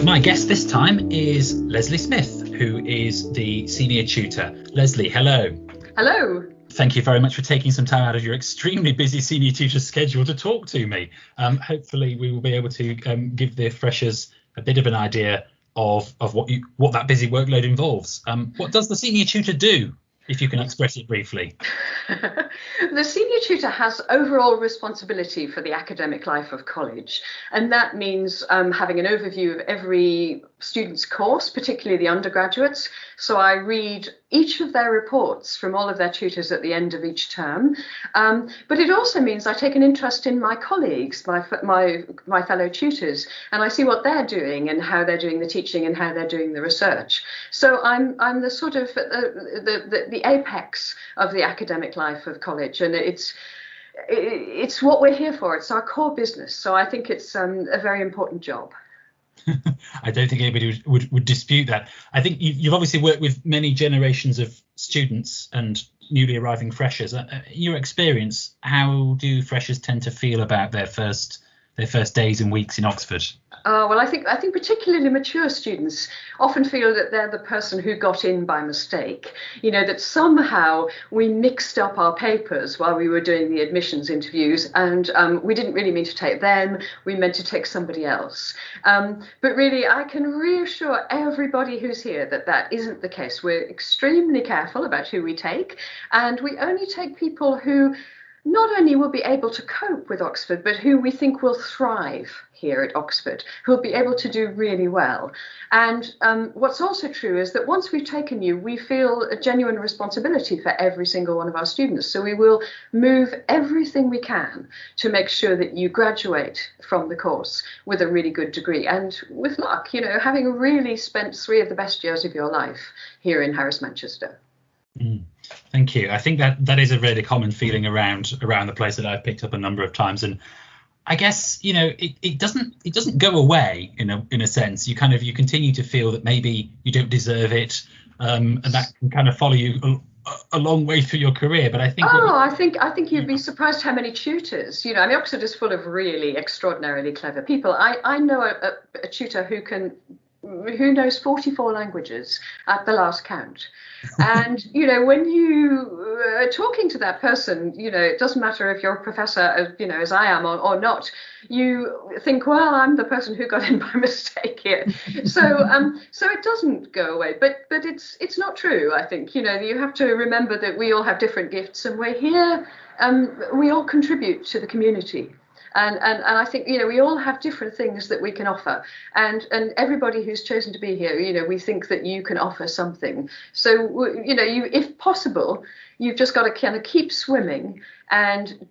My guest this time is Lesley Smith, who is the Senior Tutor. Lesley, hello. Hello. Thank you very much for taking some time out of your extremely busy Senior Tutor schedule to talk to me. Hopefully we will be able to give the freshers a bit of an idea of what that busy workload involves. What does the Senior Tutor do, if you can express it briefly? The Senior Tutor has overall responsibility for the academic life of college, and that means having an overview of every student's course, particularly the undergraduates. So I read each of their reports from all of their tutors at the end of each term, but it also means I take an interest in my colleagues, my fellow tutors, and I see what they're doing and how they're doing the teaching and how they're doing the research. So I'm the sort of the apex of the academic life of college, and it's what we're here for. It's our core business. So I think it's a very important job. I don't think anybody would dispute that. I think you've obviously worked with many generations of students and newly arriving freshers. In your experience, how do freshers tend to feel about their first days and weeks in Oxford? Well, I think particularly mature students often feel that they're the person who got in by mistake. You know, that somehow we mixed up our papers while we were doing the admissions interviews, and we didn't really mean to take them, we meant to take somebody else. But really, I can reassure everybody who's here that that isn't the case. We're extremely careful about who we take, and we only take people who not only will be able to cope with Oxford, but who we think will thrive here at Oxford, who will be able to do really well. And what's also true is that once we've taken you, we feel a genuine responsibility for every single one of our students. So we will move everything we can to make sure that you graduate from the course with a really good degree. And with luck, you know, having really spent 3 of the best years of your life here in Harris, Manchester. Thank you. I think that is a really common feeling around the place that I've picked up a number of times, and I guess, you know, it doesn't go away in a sense. You continue to feel that maybe you don't deserve it, and that can kind of follow you a long way through your career. But I think I think you'd be surprised how many tutors, you know, I mean, Oxford is full of really extraordinarily clever people. I know a tutor who knows 44 languages at the last count. And, you know, when you are talking to that person, you know, it doesn't matter if you're a professor, you know, as I am or not, you think, well, I'm the person who got in by mistake here. So it doesn't go away. But it's not true, I think. You know, you have to remember that we all have different gifts, and we're here, we all contribute to the community. And I think, you know, we all have different things that we can offer, and everybody who's chosen to be here, you know, we think that you can offer something. So, you know, if possible, you've just got to kind of keep swimming and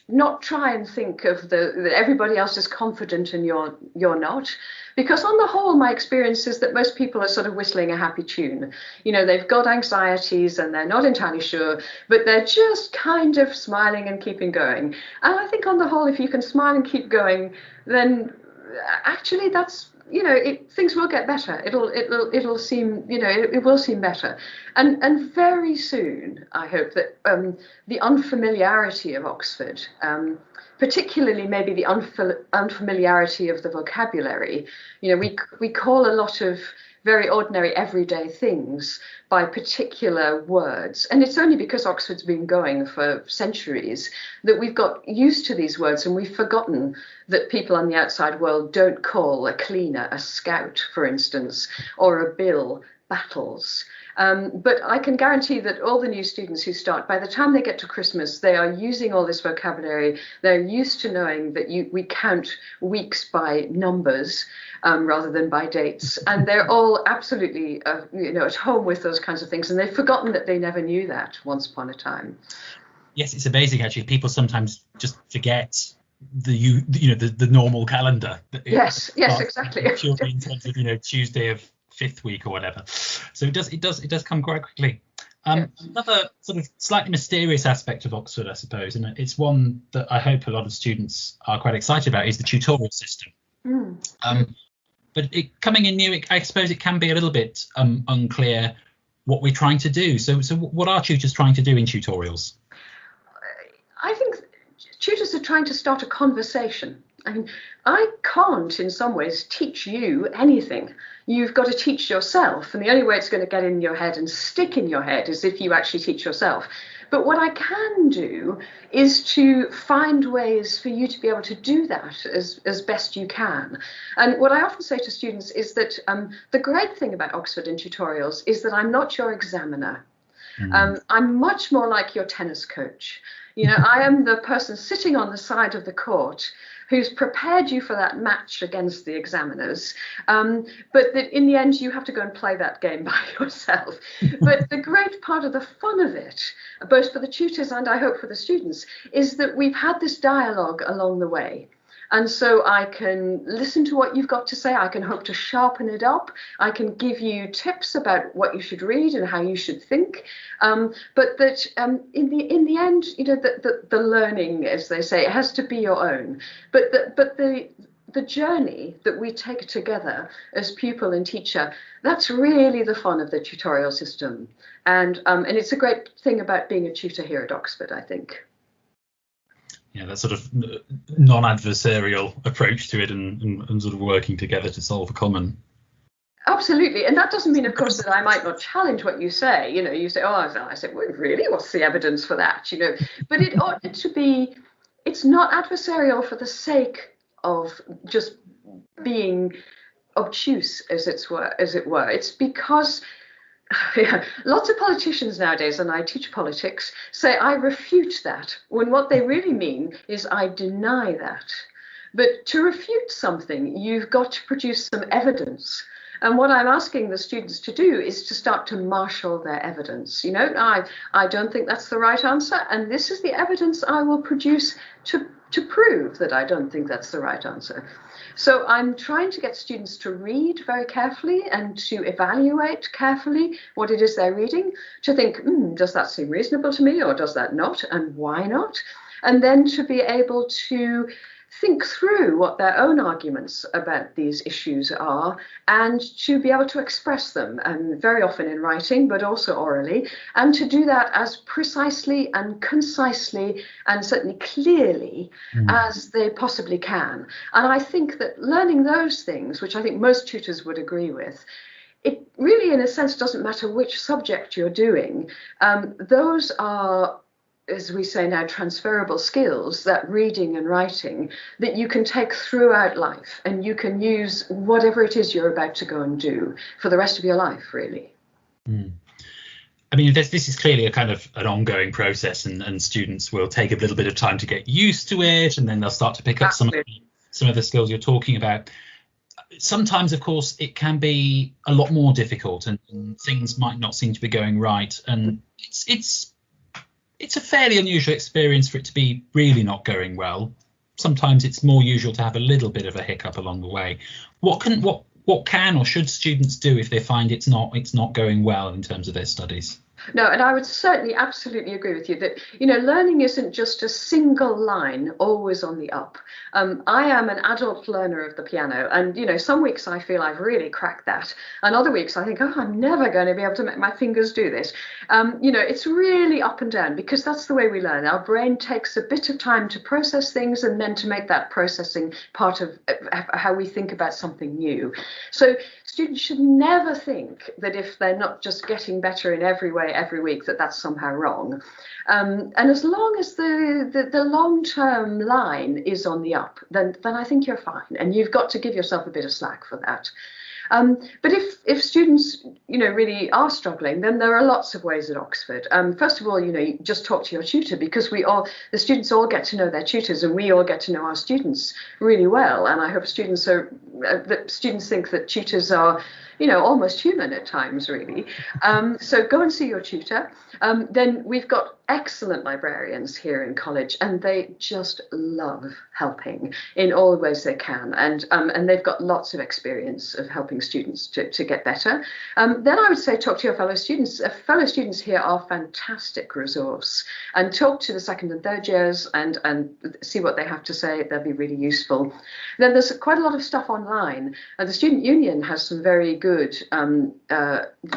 not try and think of that everybody else is confident and you're not. Because on the whole, my experience is that most people are sort of whistling a happy tune. You know, they've got anxieties and they're not entirely sure, but they're just kind of smiling and keeping going. And I think on the whole, if you can smile and keep going, then actually that's, you know, things will get better. It'll seem, you know, it will seem better. And very soon, I hope that the unfamiliarity of Oxford, particularly maybe the unfamiliarity of the vocabulary. You know, we call a lot of very ordinary everyday things by particular words. And it's only because Oxford's been going for centuries that we've got used to these words, and we've forgotten that people on the outside world don't call a cleaner a scout, for instance, or a bill battles. But I can guarantee that all the new students who start, by the time they get to Christmas, they are using all this vocabulary. They're used to knowing that we count weeks by numbers rather than by dates. And they're all absolutely, you know, at home with those kinds of things. And they've forgotten that they never knew that once upon a time. Yes, it's amazing, actually. People sometimes just forget the normal calendar. Yes, exactly. Purely in terms of, you know, Tuesday of 5th week or whatever. So it does come quite quickly. Another sort of slightly mysterious aspect of Oxford, I suppose, and it's one that I hope a lot of students are quite excited about, is the tutorial system. But coming in new, I suppose it can be a little bit unclear what we're trying to do. So what are tutors trying to do in tutorials? I think tutors are trying to start a conversation I mean, I can't, in some ways, teach you anything. You've got to teach yourself. And the only way it's going to get in your head and stick in your head is if you actually teach yourself. But what I can do is to find ways for you to be able to do that as best you can. And what I often say to students is that the great thing about Oxford and tutorials is that I'm not your examiner. I'm much more like your tennis coach. You know, I am the person sitting on the side of the court who's prepared you for that match against the examiners, but that in the end you have to go and play that game by yourself. But the great part of the fun of it, both for the tutors and I hope for the students, is that we've had this dialogue along the way. And so I can listen to what you've got to say. I can hope to sharpen it up. I can give you tips about what you should read and how you should think. But that in the end, you know, the learning, as they say, it has to be your own. But the journey that we take together as pupil and teacher, that's really the fun of the tutorial system. And it's a great thing about being a tutor here at Oxford, I think. Yeah, that sort of non-adversarial approach to it and sort of working together to solve a common. Absolutely. And that doesn't mean, of course, that I might not challenge what you say. You know, you say, oh, I said, well, really, what's the evidence for that? You know, but it ought to be, it's not adversarial for the sake of just being obtuse, as it were. It's because lots of politicians nowadays, and I teach politics, say I refute that, when what they really mean is I deny that. But to refute something, you've got to produce some evidence. And what I'm asking the students to do is to start to marshal their evidence. You know, I don't think that's the right answer, and this is the evidence I will produce to prove that I don't think that's the right answer. So I'm trying to get students to read very carefully and to evaluate carefully what it is they're reading, to think, does that seem reasonable to me or does that not, and why not? And then to be able to think through what their own arguments about these issues are and to be able to express them, and very often in writing, but also orally, and to do that as precisely and concisely and certainly clearly as they possibly can. And I think that learning those things, which I think most tutors would agree with, it really, in a sense, doesn't matter which subject you're doing. Those are, as we say now, transferable skills, that reading and writing, that you can take throughout life, and you can use whatever it is you're about to go and do for the rest of your life, really. I mean, this is clearly a kind of an ongoing process, and students will take a little bit of time to get used to it, and then they'll start to pick up some of the skills you're talking about. Sometimes, of course, it can be a lot more difficult, and things might not seem to be going right, and it's a fairly unusual experience for it to be really not going well. Sometimes it's more usual to have a little bit of a hiccup along the way. What can or should students do if they find it's not going well in terms of their studies? No, and I would certainly absolutely agree with you that, you know, learning isn't just a single line always on the up. I am an adult learner of the piano, and, you know, some weeks I feel I've really cracked that, and other weeks I think, oh, I'm never going to be able to make my fingers do this. You know, it's really up and down, because that's the way we learn. Our brain takes a bit of time to process things, and then to make that processing part of how we think about something new. So students should never think that if they're not just getting better in every way every week, that's somehow wrong. And as long as the long-term line is on the up, then I think you're fine, and you've got to give yourself a bit of slack for that. But if students, you know, really are struggling, then there are lots of ways at Oxford. First of all, you know, you just talk to your tutor, because the students all get to know their tutors, and we all get to know our students really well. And I hope students think that tutors are, you know, almost human at times, really. So go and see your tutor. Then we've got excellent librarians here in college, and they just love helping in all the ways they can, and they've got lots of experience of helping students to get better. Then I would say talk to your fellow students. Fellow students here are a fantastic resource, and talk to the second and third years and see what they have to say. They'll be really useful. Then there's quite a lot of stuff online. The Student Union has some very good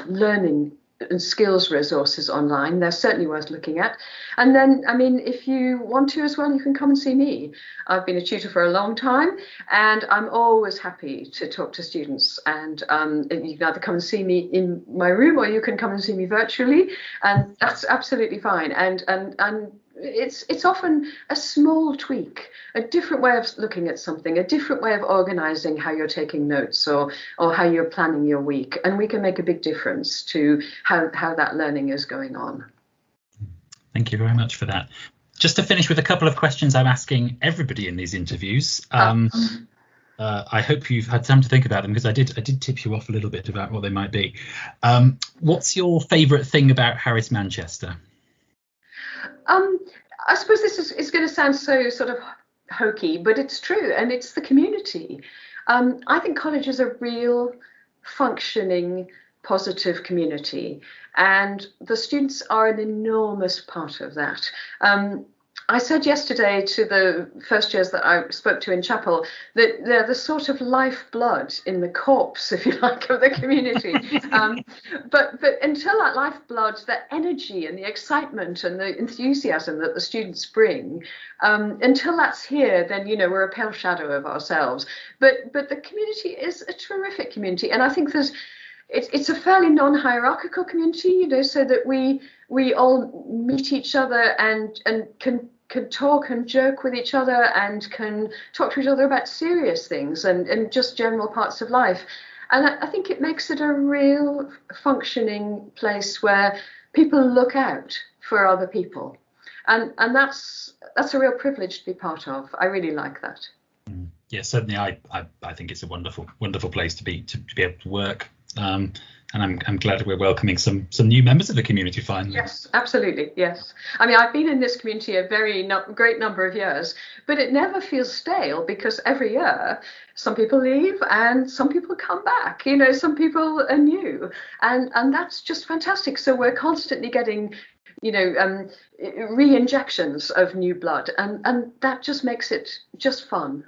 learning and skills resources online. They're certainly worth looking at. And then, I mean, if you want to as well, you can come and see me. I've been a tutor for a long time, and I'm always happy to talk to students. And you can either come and see me in my room, or you can come and see me virtually, and that's absolutely fine. And it's often a small tweak, a different way of looking at something, a different way of organizing how you're taking notes or how you're planning your week, and we can make a big difference to how that learning is going on. Thank you very much for that. Just to finish with a couple of questions I'm asking everybody in these interviews. I hope you've had time to think about them, because I did tip you off a little bit about what they might be. What's your favourite thing about Harris Manchester? I suppose this is going to sound so sort of hokey, but it's true, and it's the community. I think college is a real functioning, positive community, and the students are an enormous part of that. I said yesterday to the first years that I spoke to in chapel that they're the sort of lifeblood in the corpse, if you like, of the community. But until that lifeblood, the energy and the excitement and the enthusiasm that the students bring, until that's here, then, you know, we're a pale shadow of ourselves. But the community is a terrific community, and I think it's a fairly non-hierarchical community, you know, so that we all meet each other and can talk and joke with each other and can talk to each other about serious things and just general parts of life. And I think it makes it a real functioning place where people look out for other people. And that's a real privilege to be part of. I really like that. Yeah, certainly I think it's a wonderful place to be able to work. And I'm glad we're welcoming some new members of the community finally. Yes, absolutely. Yes. I mean, I've been in this community a very great number of years, but it never feels stale, because every year some people leave and some people come back. You know, some people are new, and that's just fantastic. So we're constantly getting, you know, re-injections of new blood, and that just makes it just fun.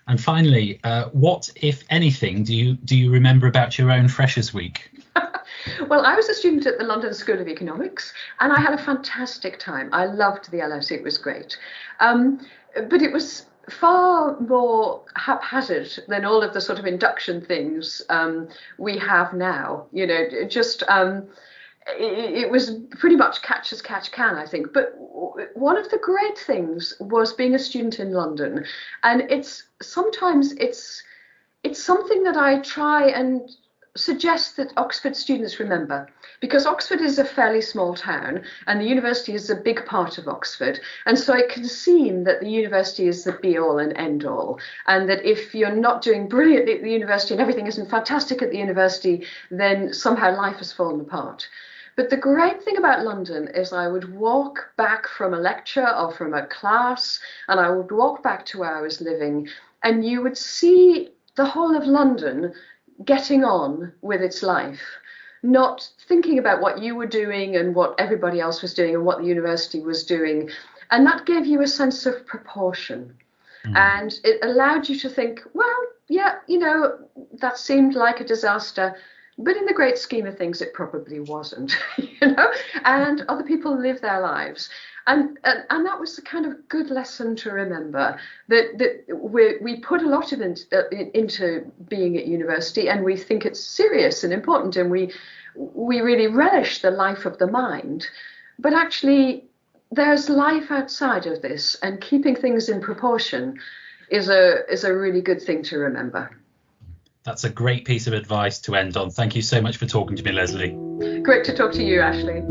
And finally, what, if anything, do you remember about your own Freshers' Week? Well, I was a student at the London School of Economics, and I had a fantastic time. I loved the LS, it was great. But it was far more haphazard than all of the sort of induction things we have now. You know, just it was pretty much catch as catch can, I think. But one of the great things was being a student in London, and sometimes it's something that I try and suggest that Oxford students remember, because Oxford is a fairly small town and the university is a big part of Oxford, and so it can seem that the university is the be all and end all, and that if you're not doing brilliantly at the university and everything isn't fantastic at the university, then somehow life has fallen apart. But the great thing about London is I would walk back from a lecture or from a class, and I would walk back to where I was living, and you would see the whole of London getting on with its life, not thinking about what you were doing and what everybody else was doing and what the university was doing. And that gave you a sense of proportion. And it allowed you to think, well, yeah, you know, that seemed like a disaster, but in the great scheme of things, it probably wasn't, you know, and other people live their lives. And that was the kind of good lesson to remember, that we put a lot of into being at university, and we think it's serious and important, and we really relish the life of the mind. But actually, there's life outside of this, and keeping things in proportion is a really good thing to remember. That's a great piece of advice to end on. Thank you so much for talking to me, Lesley. Great to talk to you, Ashley.